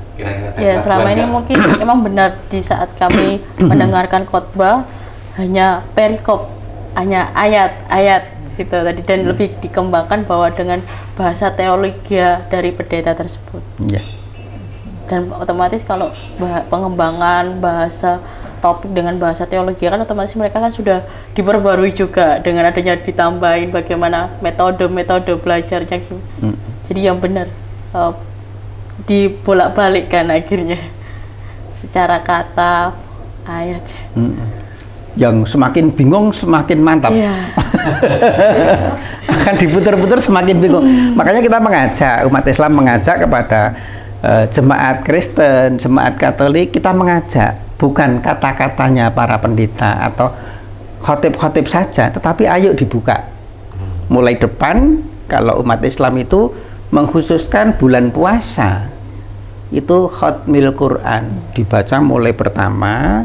Ya, selama ini mungkin memang benar di saat kami mendengarkan khotbah hanya perikop, hanya ayat-ayat gitu tadi, dan lebih dikembangkan bahwa dengan bahasa teologi dari pendeta tersebut. Ya. Dan otomatis kalau pengembangan bahasa topik dengan bahasa teologi kan otomatis mereka kan sudah diperbarui juga dengan adanya ditambahin bagaimana metode belajarnya gitu. Jadi yang benar dibolak-balikkan akhirnya secara kata ayat. Yang semakin bingung semakin mantap. Iya. Akan diputar-putar semakin bingung. Makanya kita mengajak umat Islam, mengajak kepada jemaat Kristen, jemaat Katolik, kita mengajak bukan kata-katanya para pendeta atau khotib-khotib saja, tetapi ayo dibuka. Mulai depan kalau umat Islam itu mengkhususkan bulan puasa itu khatmil Quran, dibaca mulai pertama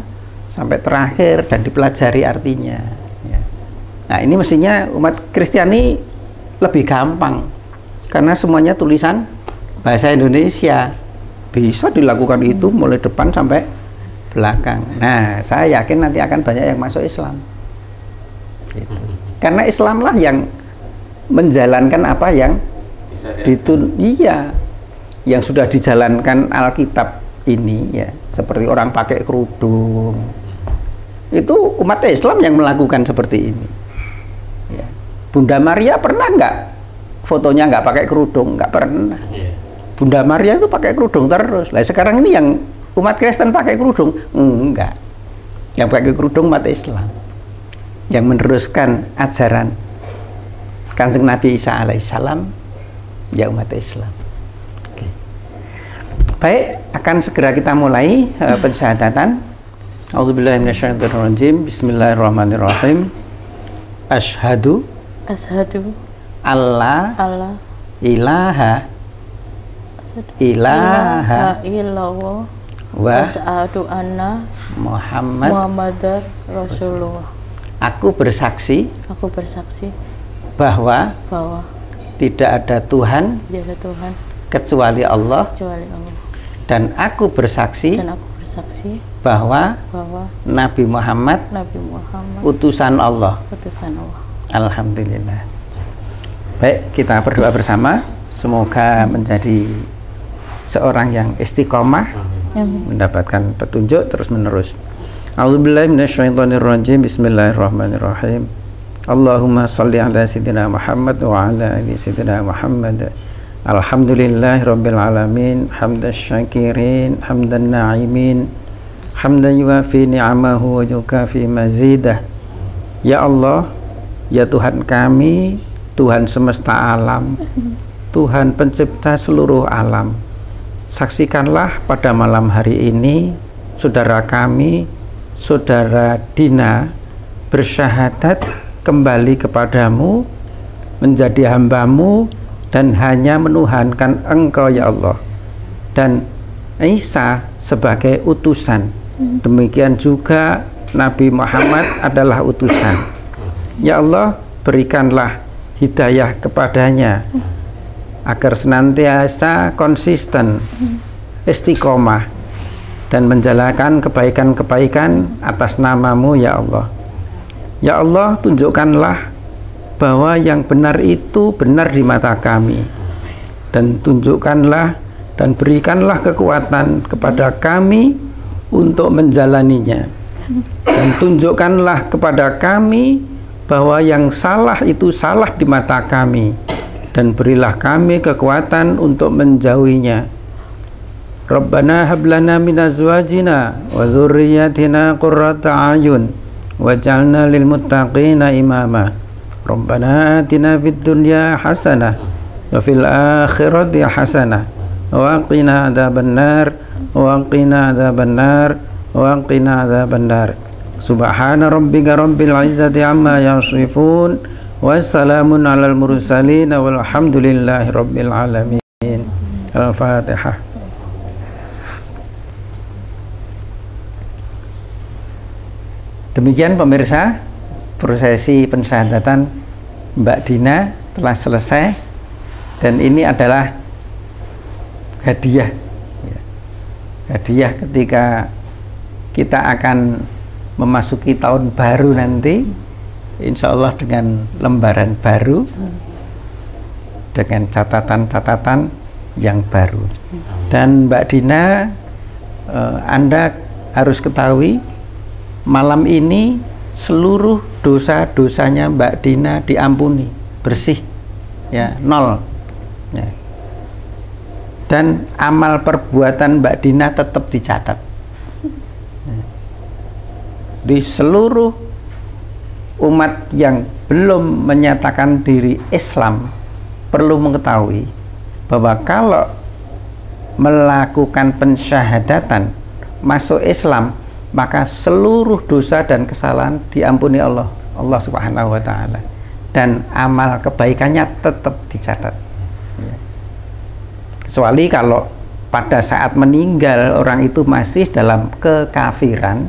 sampai terakhir dan dipelajari artinya. Ya. Nah, ini mestinya umat Kristiani lebih gampang karena semuanya tulisan bahasa Indonesia, bisa dilakukan itu mulai depan sampai belakang. Nah, saya yakin nanti akan banyak yang masuk Islam. Gitu. Karena Islamlah yang menjalankan apa yang yang sudah dijalankan Alkitab ini, ya, seperti orang pakai kerudung. Itu umat Islam yang melakukan seperti ini. Ya. Bunda Maria pernah nggak fotonya nggak pakai kerudung? Nggak pernah. Bunda Maria itu pakai kerudung terus. Lah sekarang ini yang umat Kristen pakai kerudung? Enggak. Yang pakai kerudung umat Islam yang meneruskan ajaran Kanjeng Nabi Isa alaihissalam, ya umat Islam. Oke. Baik, akan segera kita mulai pensyahadatan. A'udzubillahi minasyaitonirrajim. Bismillahirrahmanirrahim. Asyhadu alla ilaha illallah wa asyhadu anna Muhammadar Rasulullah. Aku bersaksi bahwa tidak ada Tuhan kecuali Allah, dan aku bersaksi bahwa Nabi Muhammad utusan Allah. Alhamdulillah. Baik, kita berdoa bersama, semoga menjadi seorang yang istiqomah, mendapatkan petunjuk terus menerus. A'udzubillahi minasyaitonirrajim. Bismillahirrahmanirrahim. Allahumma shalli ala sayyidina Muhammad wa ala ali sayyidina Muhammad. Alhamdulillahi rabbil alamin, hamdasy syakirin, hamdan na'imin, hamdan yuwafi ni'amahu wa yukafi mazidah. Ya Allah, ya Tuhan kami, Tuhan semesta alam, Tuhan pencipta seluruh alam, saksikanlah pada malam hari ini saudara kami, saudara Dina, bersyahadat kembali kepadamu, menjadi hambamu, dan hanya menuhankan Engkau ya Allah, dan Isa sebagai utusan. Demikian juga Nabi Muhammad adalah utusan. Ya Allah, berikanlah hidayah kepadanya agar senantiasa konsisten, istiqomah, dan menjalankan kebaikan-kebaikan atas namamu ya Allah. Ya Allah, tunjukkanlah bahwa yang benar itu benar di mata kami, dan tunjukkanlah dan berikanlah kekuatan kepada kami untuk menjalaninya, dan tunjukkanlah kepada kami bahwa yang salah itu salah di mata kami, dan berilah kami kekuatan untuk menjauhinya. Rabbana hab lana min azwajina wa dzurriyyatina qurrata a'yun waj'alna lil muttaqina imama. Rabbana atina fid dunya hasanah wa fil akhirati hasanah wa qina adzabannar wa qina adzabannar wa qina adzabannar. Subhana rabbika rabbil izzati amma yasifun wassalamun alal mursalin walhamdulillahi rabbil alamin. Al-Fatihah. Demikian pemirsa, prosesi pensyahadatan Mbak Dina telah selesai, dan ini adalah hadiah. Hadiah ketika kita akan memasuki tahun baru nanti, insya Allah dengan lembaran baru, dengan catatan-catatan yang baru. Dan Mbak Dina, Anda harus ketahui, malam ini seluruh dosa-dosanya Mbak Dina diampuni, bersih, ya, 0. Ya. Dan amal perbuatan Mbak Dina tetap dicatat. Di seluruh umat yang belum menyatakan diri Islam perlu mengetahui bahwa kalau melakukan pensyahadatan masuk Islam, maka seluruh dosa dan kesalahan diampuni Allah Subhanahu wa ta'ala, dan amal kebaikannya tetap dicatat. Kecuali kalau pada saat meninggal orang itu masih dalam kekafiran,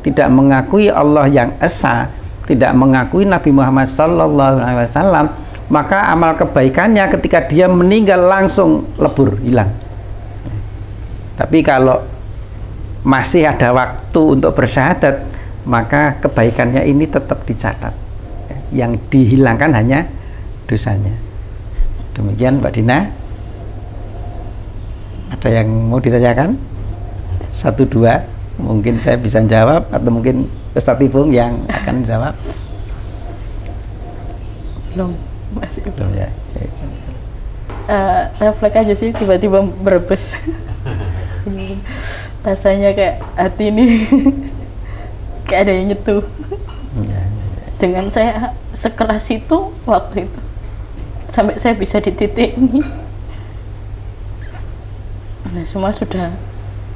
tidak mengakui Allah yang esa, tidak mengakui Nabi Muhammad SAW, maka amal kebaikannya ketika dia meninggal langsung lebur, hilang. Tapi kalau masih ada waktu untuk bersyahadat, maka kebaikannya ini tetap dicatat. Yang dihilangkan hanya dosanya. Demikian Mbak Dina. Ada yang mau ditanyakan? 1, 2. Mungkin saya bisa jawab, atau mungkin Ustaz Ipung yang akan jawab. Belum, masih belum ya. Refleks aja sih, tiba-tiba berebes. Rasanya kayak hati ini kayak ada yang nyetuh. Dengan saya sekeras itu waktu itu, sampai saya bisa di titik ini. Nah, semua sudah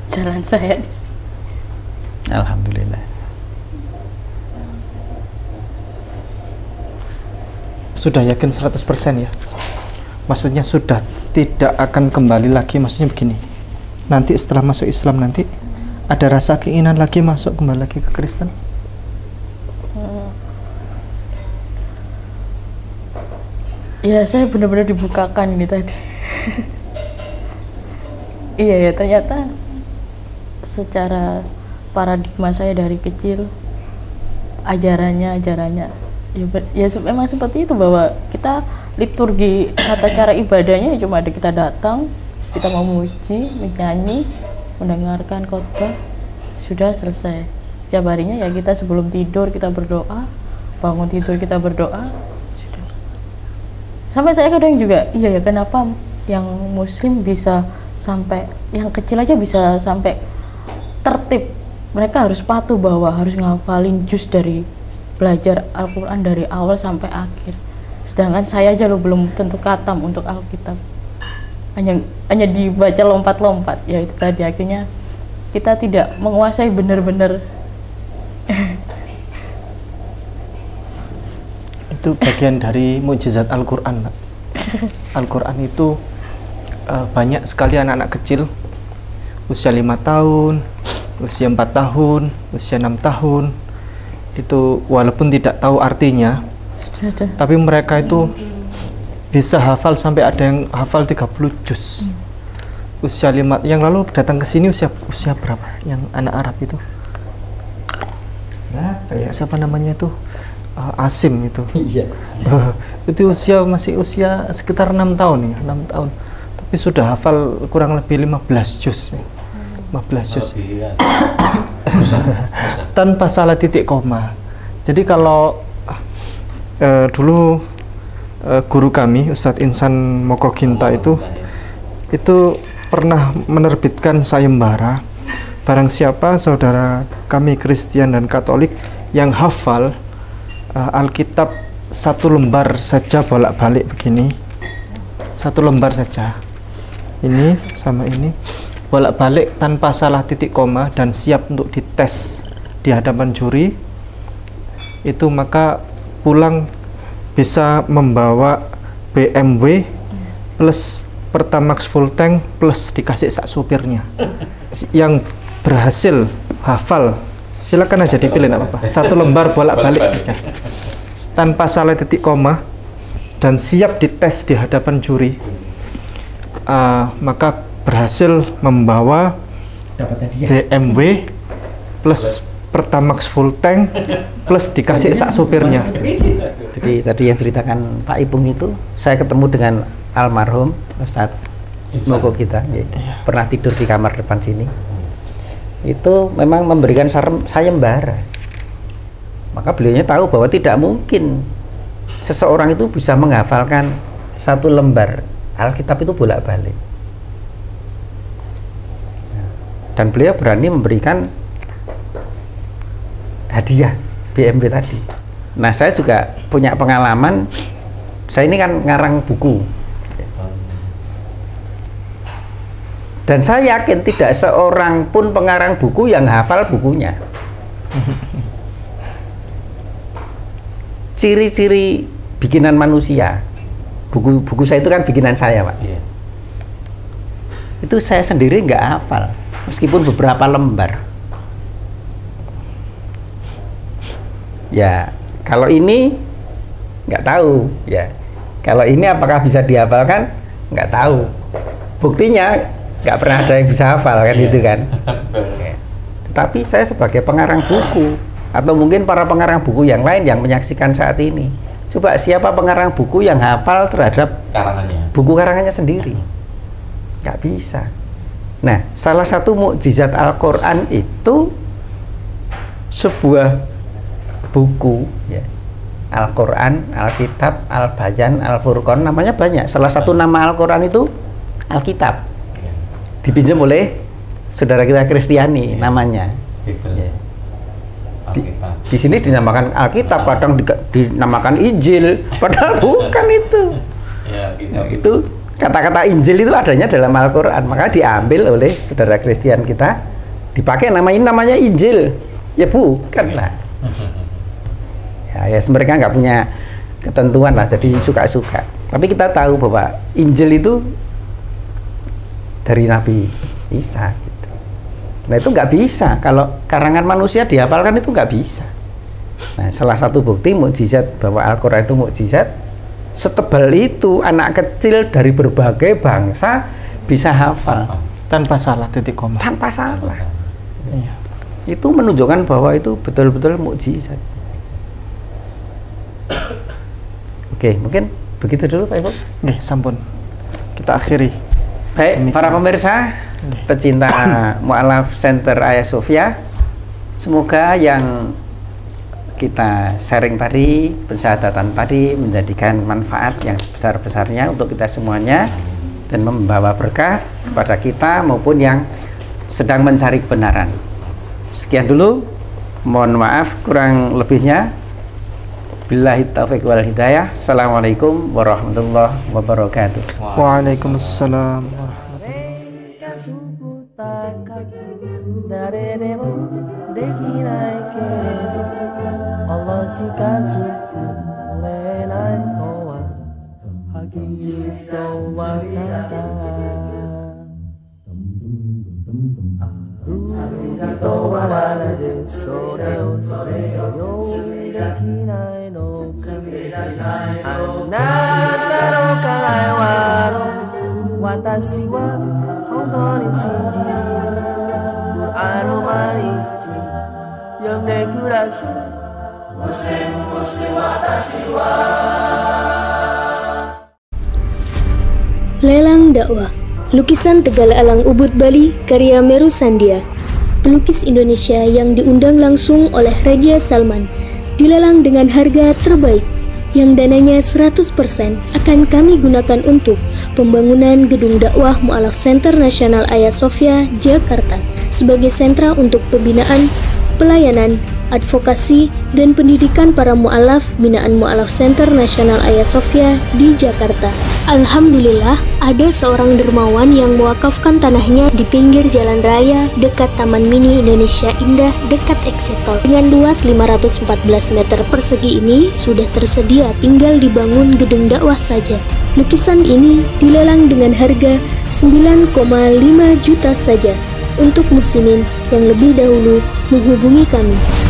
jalan saya di sini. Alhamdulillah. Sudah yakin 100% ya? Maksudnya sudah tidak akan kembali lagi, maksudnya begini. Nanti setelah masuk Islam nanti ada rasa keinginan lagi masuk kembali lagi ke Kristen? Ya, saya benar-benar dibukakan ini tadi. Iya ya, ternyata secara paradigma saya dari kecil, ajarannya ya memang seperti itu, bahwa kita liturgi, tata cara ibadahnya cuma ada kita datang, kita mau memuji, menyanyi, mendengarkan khotbah, sudah selesai. Setiap harinya ya kita sebelum tidur kita berdoa, bangun tidur kita berdoa, sudah. Sampai saya kadang juga, iya ya, kenapa yang muslim bisa sampai, yang kecil aja bisa sampai tertib. Mereka harus patuh bahwa harus ngafalin juz, dari belajar Al-Quran dari awal sampai akhir. Sedangkan saya aja belum tentu khatam untuk Alkitab. Hanya dibaca lompat-lompat. Ya itu tadi, akhirnya kita tidak menguasai benar-benar. Itu bagian dari mukjizat Al-Quran, Pak. Al-Quran itu banyak sekali anak-anak kecil usia 5 tahun, usia 4 tahun, usia 6 tahun, itu walaupun tidak tahu artinya, tapi mereka itu bisa hafal, sampai ada yang hafal 30 juz. Usia 5, yang lalu datang ke sini usia berapa? Yang anak Arab itu? Siapa namanya itu? Asim itu. Iya. Itu masih usia sekitar 6 tahun ya, 6 tahun. Tapi sudah hafal kurang lebih 15 juz. 15 juz. Tanpa salah titik koma. Jadi kalau dulu guru kami Ustadz Insan Mokoginta itu pernah menerbitkan sayembara. Barang siapa saudara kami Kristen dan Katolik yang hafal Alkitab 1 lembar saja bolak-balik begini, 1 lembar saja, ini sama ini bolak-balik tanpa salah titik koma dan siap untuk dites di hadapan juri, itu maka pulang bisa membawa BMW plus Pertamax full tank plus dikasih sak supirnya. Yang berhasil hafal silakan aja dipilih, nggak apa-apa, 1 lembar bolak-balik saja tanpa salah titik koma dan siap dites di hadapan juri, maka berhasil membawa BMW plus Pertamax full tank plus dikasih sak supirnya. Jadi tadi yang ceritakan Pak Ipung itu, saya ketemu dengan almarhum Ustadz Mokoginta, pernah tidur di kamar depan sini. Itu memang memberikan sayembara. Maka beliaunya tahu bahwa tidak mungkin seseorang itu bisa menghafalkan 1 lembar Alkitab itu bolak-balik. Dan beliau berani memberikan hadiah BMW tadi. Nah, saya juga punya pengalaman. Saya ini kan ngarang buku, dan saya yakin tidak seorang pun pengarang buku yang hafal bukunya. Ciri-ciri bikinan manusia, buku saya itu kan bikinan saya, Pak. Itu saya sendiri nggak hafal, meskipun beberapa lembar. Ya, kalau ini nggak tahu, ya. Kalau ini apakah bisa dihafalkan? Nggak tahu. Buktinya nggak pernah ada yang bisa hafal kan, itu kan. Tetapi saya sebagai pengarang buku, atau mungkin para pengarang buku yang lain yang menyaksikan saat ini, coba siapa pengarang buku yang hafal terhadap buku karangannya sendiri? Nggak bisa. Nah, salah satu mukjizat Al-Quran itu sebuah buku, ya. Al-Quran, Alkitab, Al-Bayan, Al-Furqan, namanya banyak. Salah satu nama Al-Quran itu Alkitab, dipinjam oleh saudara kita Kristiani, namanya. Ya. Di sini dinamakan Alkitab, kadang dinamakan Injil, padahal bukan itu. Nah, itu kata-kata Injil itu adanya dalam Al-Quran, maka diambil oleh saudara Kristian kita, dipakai nama ini, namanya Injil. Ya bukan lah. Ya, mereka nggak punya ketentuan lah, jadi suka-suka. Tapi kita tahu bahwa Injil itu dari Nabi Isa gitu. Nah, itu nggak bisa kalau karangan manusia dihafalkan, itu nggak bisa. Nah, salah satu bukti mukjizat bahwa Al-Quran itu mukjizat, setebal itu anak kecil dari berbagai bangsa bisa hafal tanpa salah titik koma. Tanpa salah. Ya. Itu menunjukkan bahwa itu betul-betul mukjizat. Oke, mungkin begitu dulu Pak Ibu. Sampun. Kita akhiri. Baik, para pemirsa, pecinta Mu'alaf Center Hagia Sophia, semoga yang kita sharing tadi, pensyahadatan tadi menjadikan manfaat yang sebesar-besarnya untuk kita semuanya dan membawa berkah kepada kita maupun yang sedang mencari kebenaran. Sekian dulu, mohon maaf kurang lebihnya. Billahi taufiq wal hidayah. Assalamualaikum warahmatullahi wabarakatuh. Waalaikumsalam. Lelang dakwah lukisan Tegal Alang Ubud Bali karya Meru Sandia, pelukis Indonesia yang diundang langsung oleh Raja Salman, dilelang dengan harga terbaik yang dananya 100% akan kami gunakan untuk pembangunan gedung dakwah Mu'alaf Center Nasional Hagia Sophia, Jakarta sebagai sentra untuk pembinaan, pelayanan, advokasi, dan pendidikan para mu'alaf binaan Mu'alaf Center Nasional Hagia Sophia di Jakarta. Alhamdulillah, ada seorang dermawan yang mewakafkan tanahnya di pinggir jalan raya dekat Taman Mini Indonesia Indah dekat Exit Tol. Dengan luas 514 meter persegi ini sudah tersedia, tinggal dibangun gedung dakwah saja. Lukisan ini dilelang dengan harga 9,5 juta saja untuk muslimin yang lebih dahulu menghubungi kami.